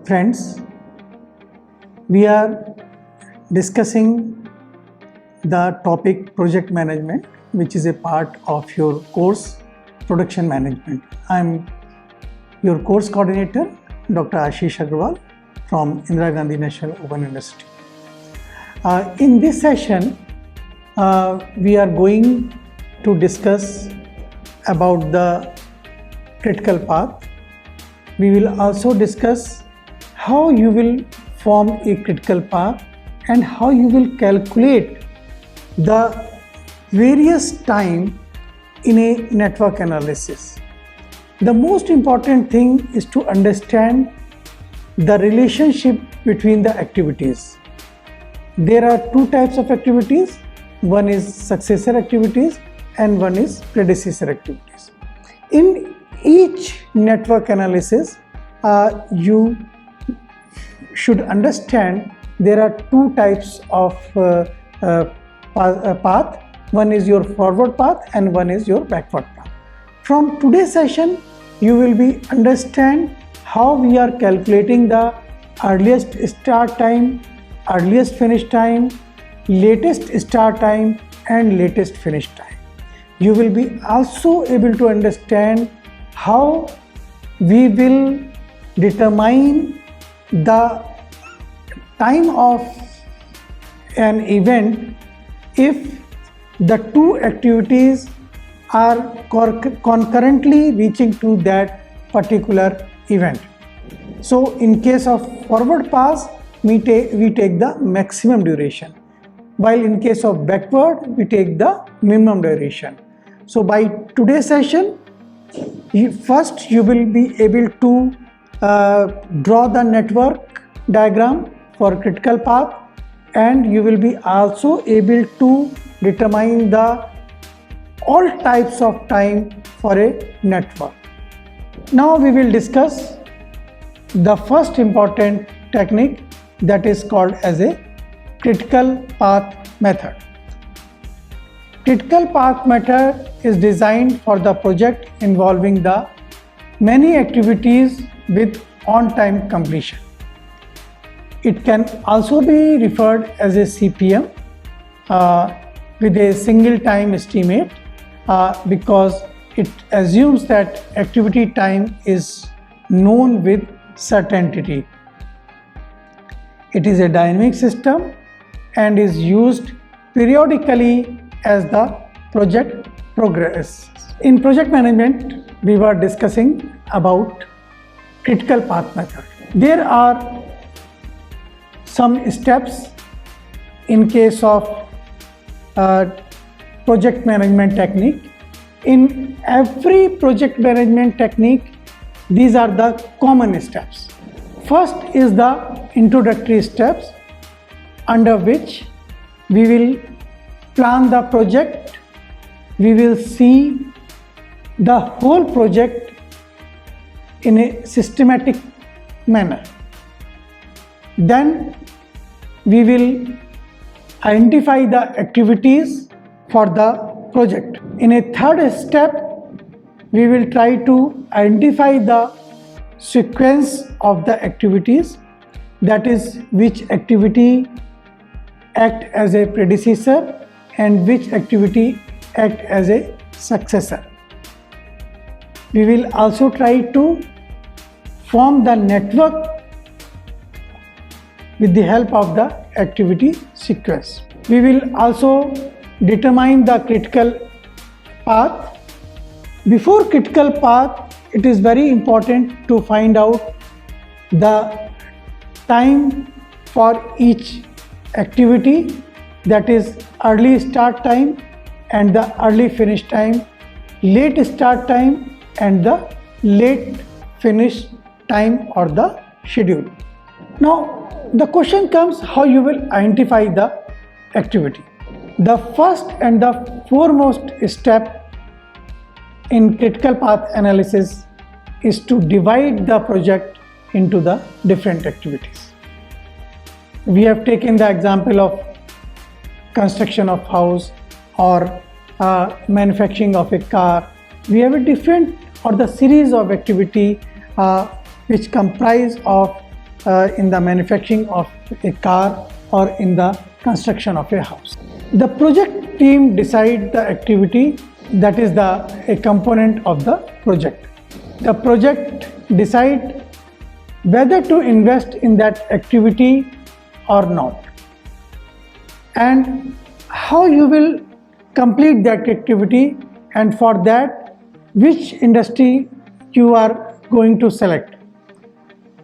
Friends, we are discussing the topic project management, which is a part of your course production management. I am your course coordinator, Dr. Ashish Agarwal from Indira Gandhi National Open University. In this session, we are going to discuss about the critical path. We will also discuss how you will form a critical path and how you will calculate the various time in a network analysis. The most important thing is to understand the relationship between the activities. There are two types of activities. One is successor activities and one is predecessor activities. In each network analysis, you should understand there are two types of path. One is your forward path and one is your backward path. From today's session, you will be understand how we are calculating the earliest start time, earliest finish time, latest start time and latest finish time. You will be also able to understand how we will determine the time of an event if the two activities are concurrently reaching to that particular event. So in case of forward pass, we take the maximum duration, while in case of backward, we take the minimum duration. So by today's session, first you will be able to draw the network diagram for critical path, and you will be also able to determine the all types of time for a network. Now we will discuss the first important technique, that is called as a critical path method. Critical path method is designed for the project involving the many activities with on-time completion. It can also be referred as a CPM with a single time estimate because it assumes that activity time is known with certainty. It is a dynamic system and is used periodically as the project progresses. In project management, we were discussing about critical path method. There are some steps in case of project management technique. In every project management technique, these are the common steps. First is the introductory steps, under which we will plan the project. We will see the whole project in a systematic manner. Then we will identify the activities for the project. In a third step, we will try to identify the sequence of the activities, that is, which activity act as a predecessor and which activity act as a successor. We will also try to form the network with the help of the activity sequence. We will also determine the critical path. Before critical path, it is very important to find out the time for each activity, that is early start time and the early finish time, late start time and the late finish time or the schedule. Now the question comes how you will identify the activity. The first and the foremost step in critical path analysis is to divide the project into the different activities. We have taken the example of construction of house or manufacturing of a car. We have a different or the series of activity which comprise of in the manufacturing of a car or in the construction of a house. The project team decide the activity, that is a component of the project. The project decide whether to invest in that activity or not, and how you will complete that activity, and for that which industry you are going to select.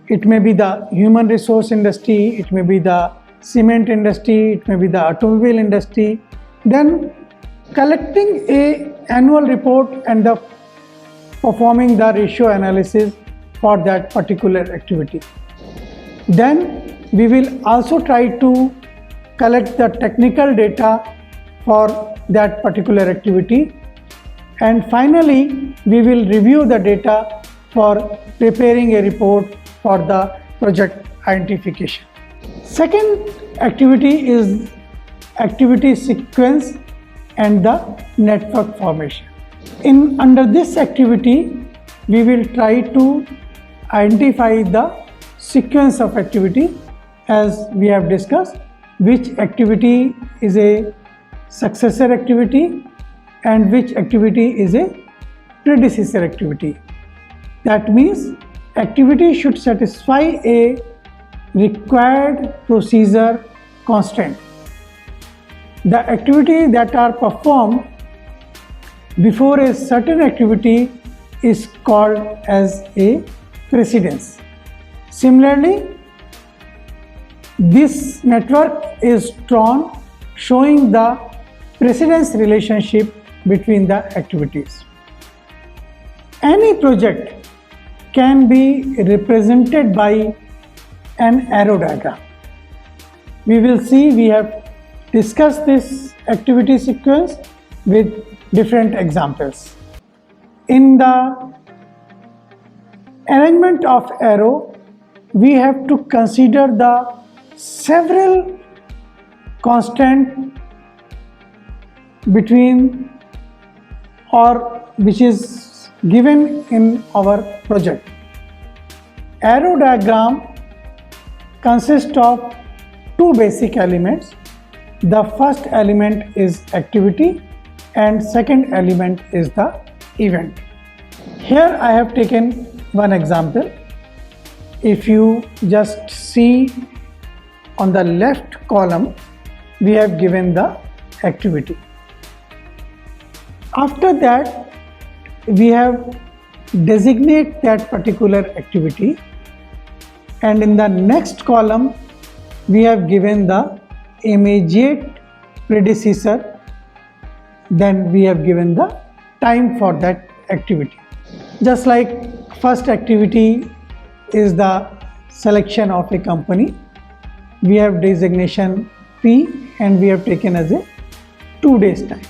It may be the human resource industry, it may be the cement industry, it may be the automobile industry. Then collecting a annual report and the performing the ratio analysis for that particular activity. Then we will also try to collect the technical data for that particular activity, and finally we will review the data for preparing a report for the project identification. Second activity is activity sequence and the network formation. Under this activity, we will try to identify the sequence of activity, as we have discussed, which activity is a successor activity and which activity is a predecessor activity. That means activity should satisfy a required procedure constraint. The activity that are performed before a certain activity is called as a precedence. Similarly, this network is drawn showing the precedence relationship between the activities. Any project can be represented by an arrow diagram. We will see, we have discussed this activity sequence with different examples. In the arrangement of arrow, we have to consider the several constants between or which is given in our project. Arrow diagram consists of two basic elements. The first element is activity and second element is the event. Here I have taken one example. If you just see on the left column, we have given the activity. After that, we have designate that particular activity, and in the next column we have given the immediate predecessor, then we have given the time for that activity. Just like first activity is the selection of a company, we have designation P and we have taken as a 2 days time.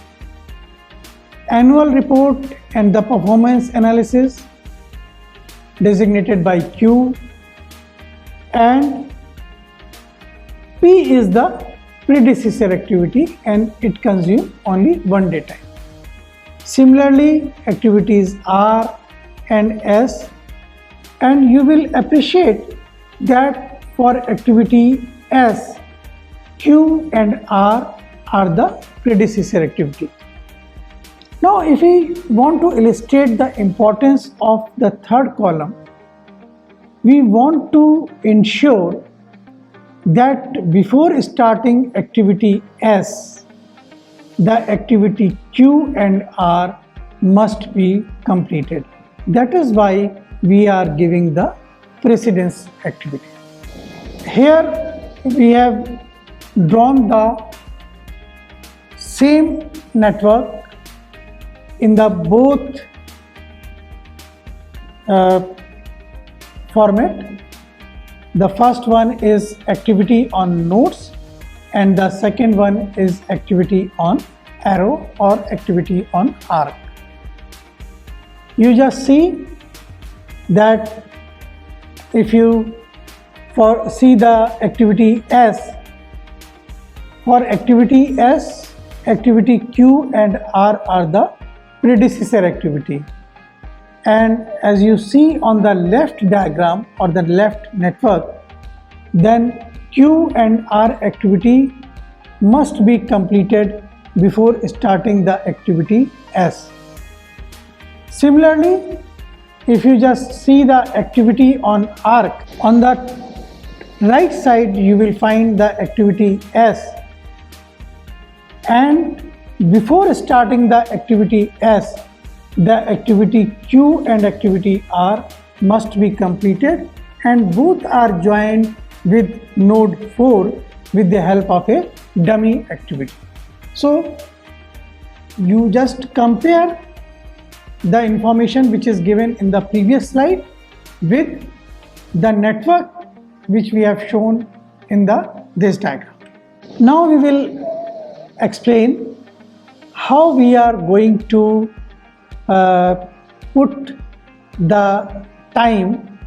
Annual report and the performance analysis designated by Q, and P is the predecessor activity and it consumes only 1 day time. Similarly, activities R and S, and you will appreciate that for activity S, Q and R are the predecessor activity. Now, if we want to illustrate the importance of the third column, we want to ensure that before starting activity S, the activity Q and R must be completed. That is why we are giving the precedence activity. Here we have drawn the same network in the both format. The first one is activity on notes and the second one is activity on arrow or activity on arc. You just see that if you see the activity S, for activity S, activity Q and R are the predecessor activity, and as you see on the left diagram or the left network, then Q and R activity must be completed before starting the activity S. Similarly, if you just see the activity on arc, on the right side you will find the activity S, and before starting the activity S, the activity Q and activity R must be completed, and both are joined with node 4 with the help of a dummy activity. So you just compare the information which is given in the previous slide with the network which we have shown in this diagram. Now we will explain how we are going to put the time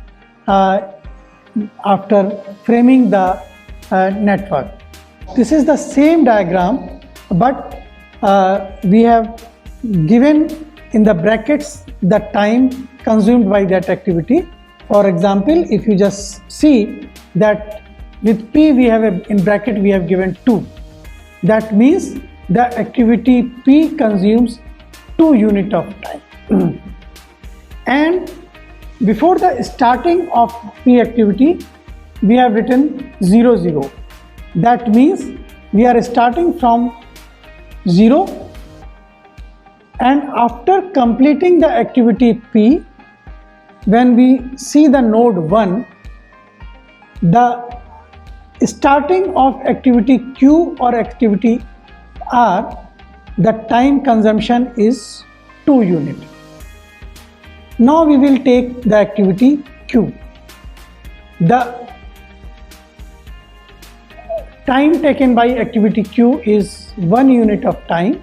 after framing the network. This is the same diagram, but we have given in the brackets the time consumed by that activity. For example, if you just see that with P we have in bracket we have given 2. That means the activity P consumes 2 units of time. And before the starting of P activity, we have written 0, 0. That means we are starting from 0, and after completing the activity P, when we see the node 1, the starting of activity Q or activity R, the time consumption is 2 units. Now we will take the activity Q. The time taken by activity Q is 1 unit of time,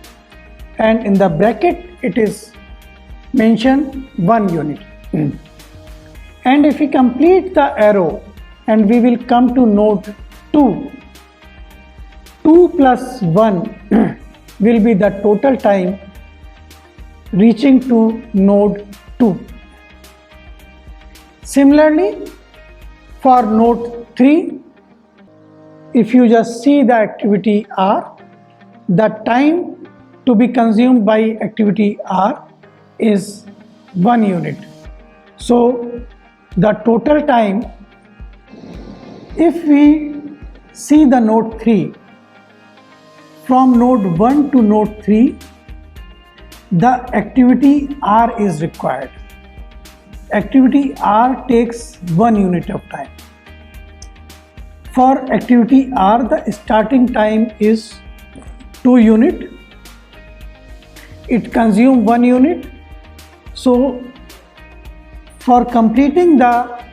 and in the bracket it is mentioned 1 unit. And if we complete the arrow and we will come to node 2, 2 plus 1 will be the total time reaching to node 2. Similarly, for node 3, if you just see the activity R, the time to be consumed by activity R is 1 unit. So the total time, if we see the node 3, from node 1 to node 3, the activity R is required. Activity R takes 1 unit of time. For activity R, the starting time is 2 unit. It consumes 1 unit. So for completing the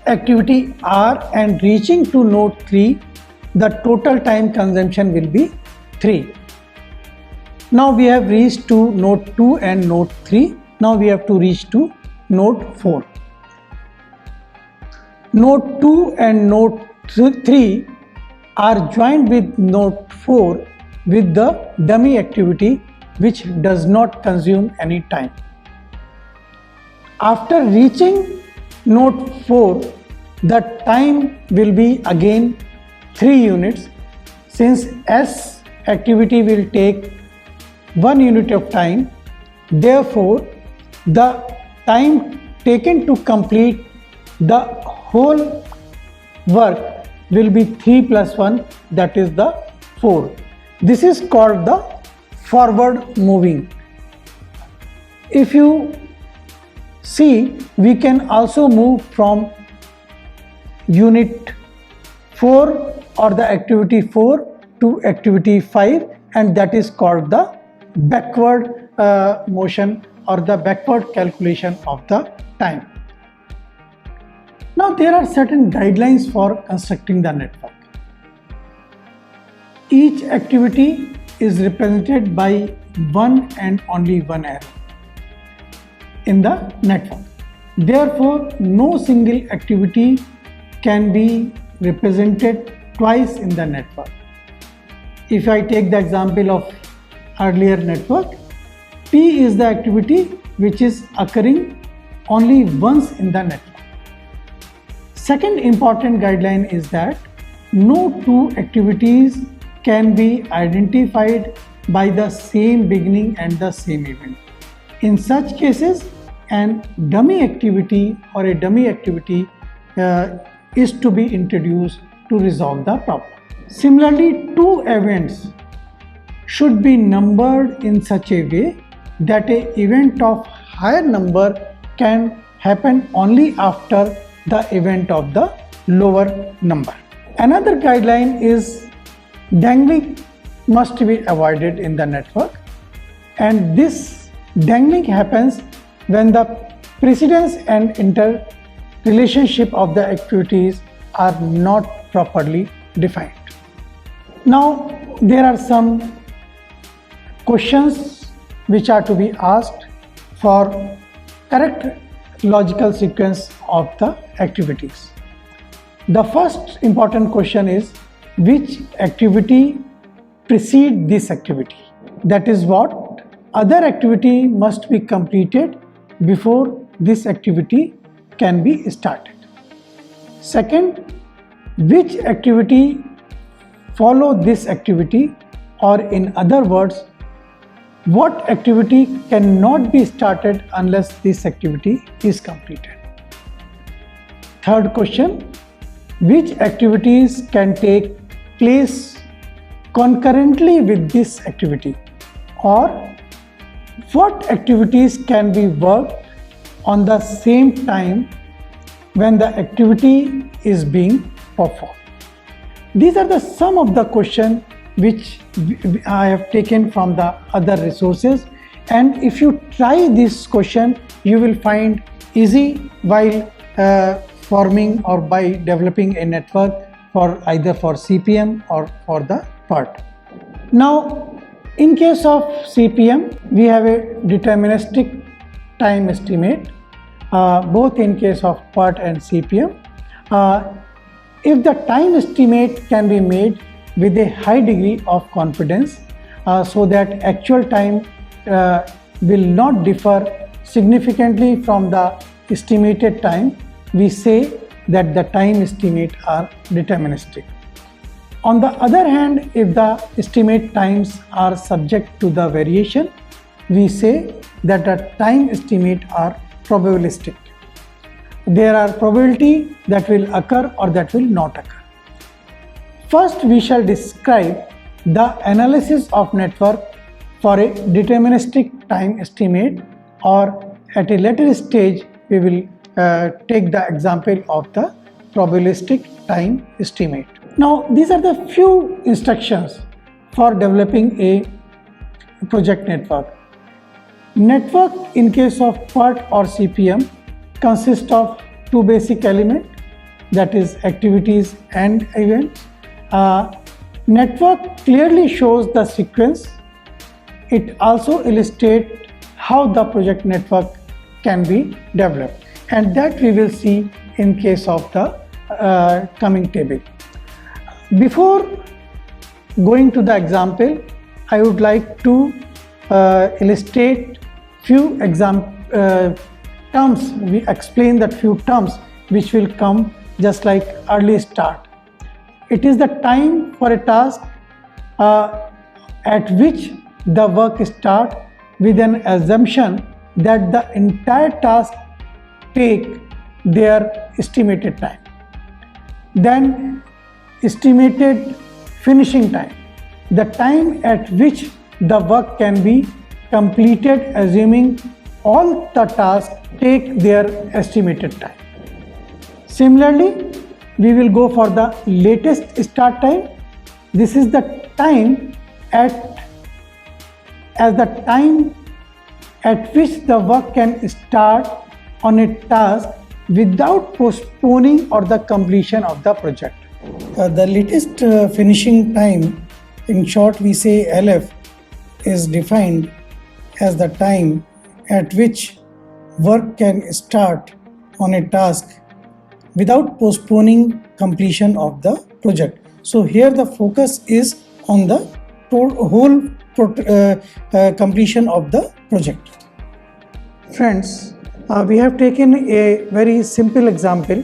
activity R and reaching to node 3, the total time consumption will be 3. Now we have reached to node 2 and node 3. Now we have to reach to node 4. Node 2 and node 3 are joined with node 4 with the dummy activity which does not consume any time. After reaching node 4, the time will be again 3 units, since S activity will take 1 unit of time. Therefore, the time taken to complete the whole work will be 3 plus 1, that is the 4. This is called the forward moving. If you see, we can also move from unit 4 or the activity 4 to activity 5, and that is called the backward motion or the backward calculation of the time. Now there are certain guidelines for constructing the network. Each activity is represented by one and only one arrow in the network. Therefore, no single activity can be represented twice in the network. If I take the example of earlier network, P is the activity which is occurring only once in the network. Second important guideline is that no two activities can be identified by the same beginning and the same event. In such cases, an dummy activity or a dummy activity is to be introduced to resolve the problem. Similarly, two events should be numbered in such a way that an event of higher number can happen only after the event of the lower number. Another guideline is dangling must be avoided in the network, and this dangling happens when the precedence and interrelationship of the activities are not properly defined. Now, there are some questions which are to be asked for correct logical sequence of the activities. The first important question is, which activity precedes this activity? That is, what other activity must be completed before this activity can be started. Second, which activity follow this activity, or in other words, what activity cannot be started unless this activity is completed. Third question, which activities can take place concurrently with this activity, or what activities can be worked on the same time when the activity is being performed. These are some of the questions which I have taken from the other resources, and if you try this question, you will find easy while forming or by developing a network for either for CPM or for the PERT. Now, in case of CPM, we have a deterministic time estimate, both in case of PERT and CPM. If the time estimate can be made with a high degree of confidence, so that actual time will not differ significantly from the estimated time, we say that the time estimate are deterministic. On the other hand, if the estimate times are subject to the variation, we say that the time estimate are probabilistic. There are probability that will occur or that will not occur. First, we shall describe the analysis of network for a deterministic time estimate, or at a later stage we will take the example of the probabilistic time estimate. Now, these are the few instructions for developing a project network. Network in case of PERT or CPM consists of two basic elements, that is activities and events. Network clearly shows the sequence. It also illustrates how the project network can be developed, and that we will see in case of the coming table. Before going to the example, I would like to illustrate few terms. We explain that few terms which will come just like early start. It is the time for a task at which the work starts with an assumption that the entire task take their estimated time. Then estimated finishing time, the time at which the work can be completed assuming all the tasks take their estimated time. Similarly, we will go for the latest start time. This is the time at which the work can start on a task without postponing or the completion of the project. The latest finishing time, in short we say LF, is defined as the time at which work can start on a task without postponing completion of the project. So here the focus is on the whole completion of the project. Friends, we have taken a very simple example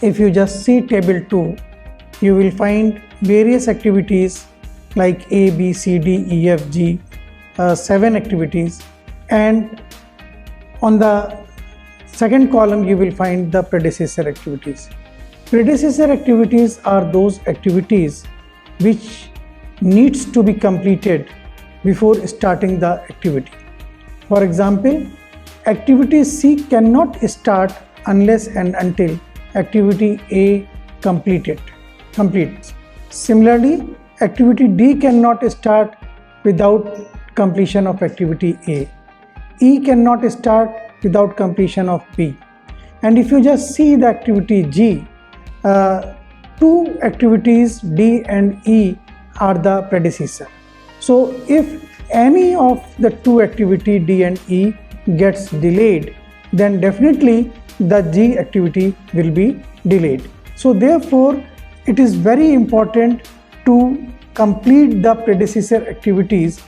if you just see table 2, you will find various activities like A, B, C, D, E, F, G, 7 activities, and on the second column you will find the predecessor activities. Predecessor activities are those activities which needs to be completed before starting the activity. For example, activity C cannot start unless and until activity A completes. Similarly, activity D cannot start without completion of activity A. E cannot start without completion of B. And if you just see the activity G, 2 activities D and E are the predecessor. So if any of the 2 activity D and E gets delayed, then definitely the G activity will be delayed. So therefore, it is very important to complete the predecessor activities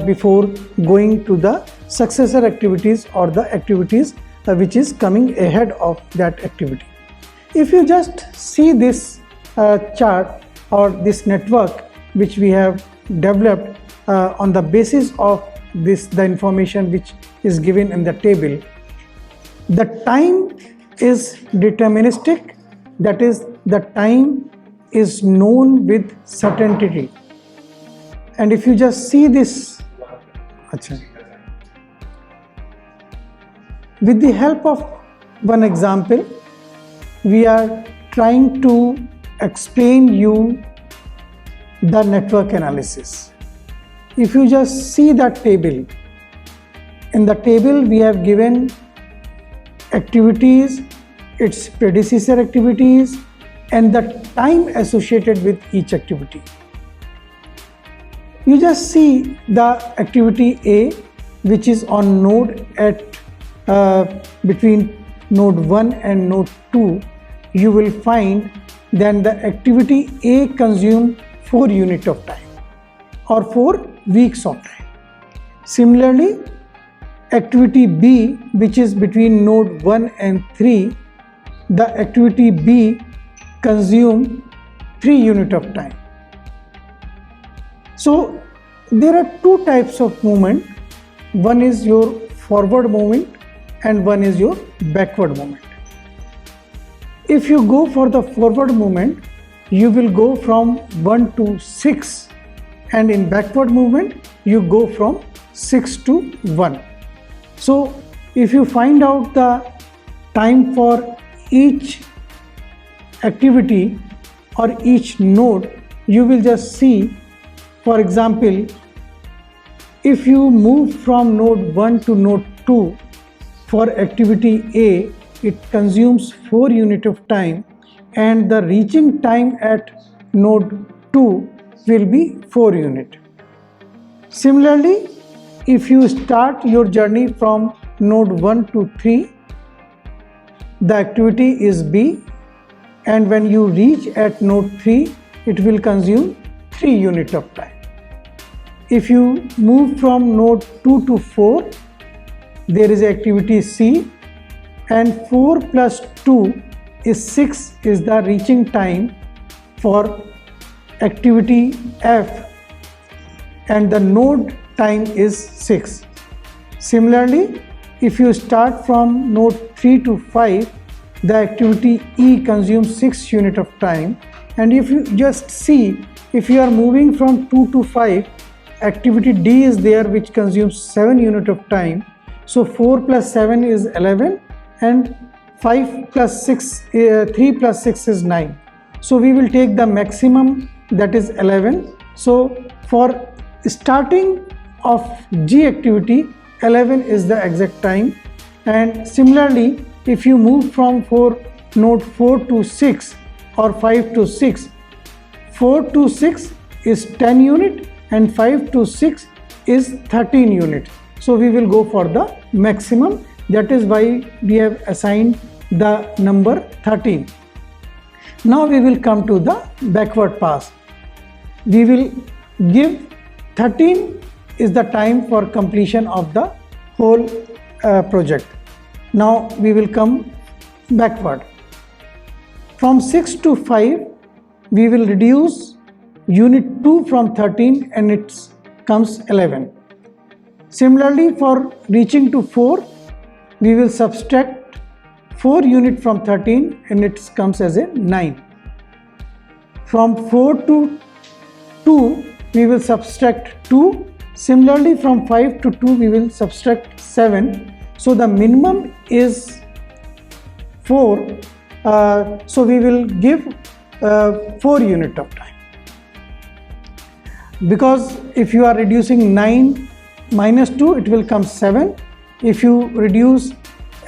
before going to the successor activities or the activities which is coming ahead of that activity. If you just see this chart or this network which we have developed on the basis of the information which is given in the table, the time is deterministic, that is, the time is known with certainty. And if you just see this, with the help of one example, we are trying to explain you the network analysis. If you just see that table, in the table we have given activities, its predecessor activities, and the time associated with each activity. You just see the activity A, which is on node at between node 1 and node 2, you will find then the activity A consume 4 units of time or 4 weeks of time. Similarly, activity B, which is between node 1 and 3, the activity B consume 3 units of time. So there are 2 types of movement. One is your forward movement and one is your backward movement. If you go for the forward movement, you will go from 1 to 6, and in backward movement you go from 6 to 1. So if you find out the time for each activity or each node, you will just see, for example, if you move from node 1 to node 2, for activity A, it consumes 4 units of time, and the reaching time at node 2 will be 4 units. Similarly, if you start your journey from node 1 to 3, the activity is B, and when you reach at node 3, it will consume 3 units of time. If you move from node 2 to 4, there is activity C, and 4 plus 2 is 6 is the reaching time for activity F, and the node time is 6. Similarly, if you start from node 3 to 5, the activity E consumes 6 units of time, and if you just see, if you are moving from 2 to 5, activity D is there which consumes 7 units of time. So 4 plus 7 is 11, and 5 plus 6, 3 plus 6 is 9. So we will take the maximum, that is 11. So for starting of G activity, 11 is the exact time. And similarly, if you move from node 4 to 6 or 5 to 6, 4 to 6 is 10 unit and 5 to 6 is 13 units. So we will go for the maximum. That is why we have assigned the number 13. Now we will come to the backward pass. We will give 13 is the time for completion of the whole project. Now we will come backward. From 6 to 5, we will reduce unit 2 from 13 and it comes 11. Similarly, for reaching to 4, we will subtract 4 unit from 13 and it comes as a 9. From 4 to 2, we will subtract 2. Similarly, from 5 to 2, we will subtract 7. So the minimum is 4. So we will give 4 unit of time. Because if you are reducing 9 minus 2, it will come 7. If you reduce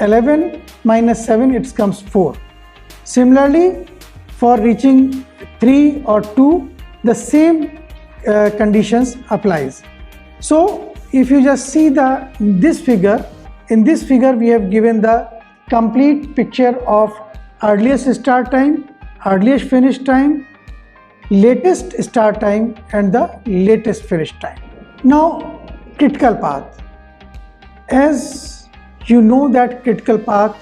11 minus 7, it comes 4. Similarly, for reaching 3 or 2, the same conditions applies. So if you just see this figure, in this figure we have given the complete picture of earliest start time, earliest finish time, latest start time and the latest finish time. Now critical path. As you know that critical path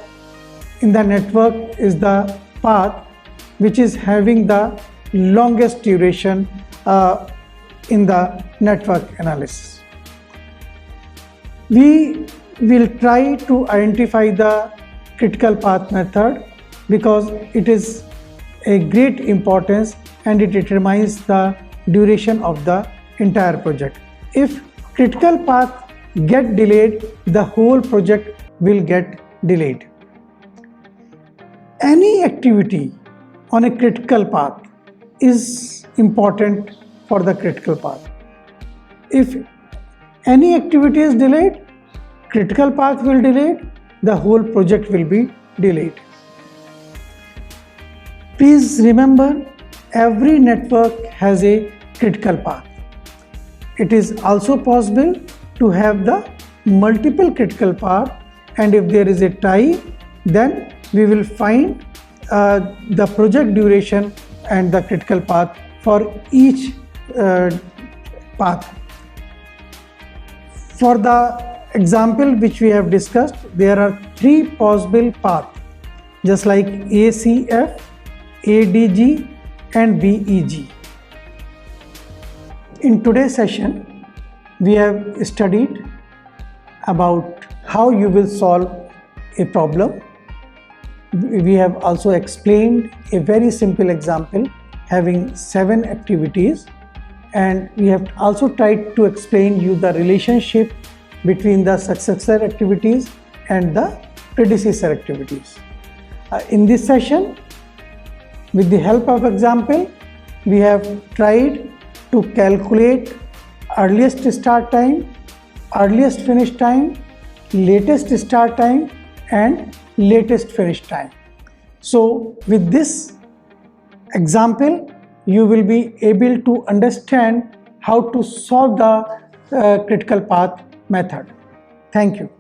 in the network is the path which is having the longest duration in the network analysis. We will try to identify the critical path method because it is a great importance and it determines the duration of the entire project. If critical path get delayed, the whole project will get delayed. Any activity on a critical path is important for the critical path. If any activity is delayed, critical path will delay, the whole project will be delayed. Please remember, every network has a critical path. It is also possible to have the multiple critical path, and if there is a tie, then we will find the project duration and the critical path for each path. For the example which we have discussed, there are 3 possible paths, just like ACF, ADG and BEG. In today's session, we have studied about how you will solve a problem. We have also explained a very simple example having 7 activities, and we have also tried to explain you the relationship between the successor activities and the predecessor activities. In this session, with the help of example, we have tried to calculate earliest start time, earliest finish time, latest start time and latest finish time. So with this example, you will be able to understand how to solve the critical path method. Thank you.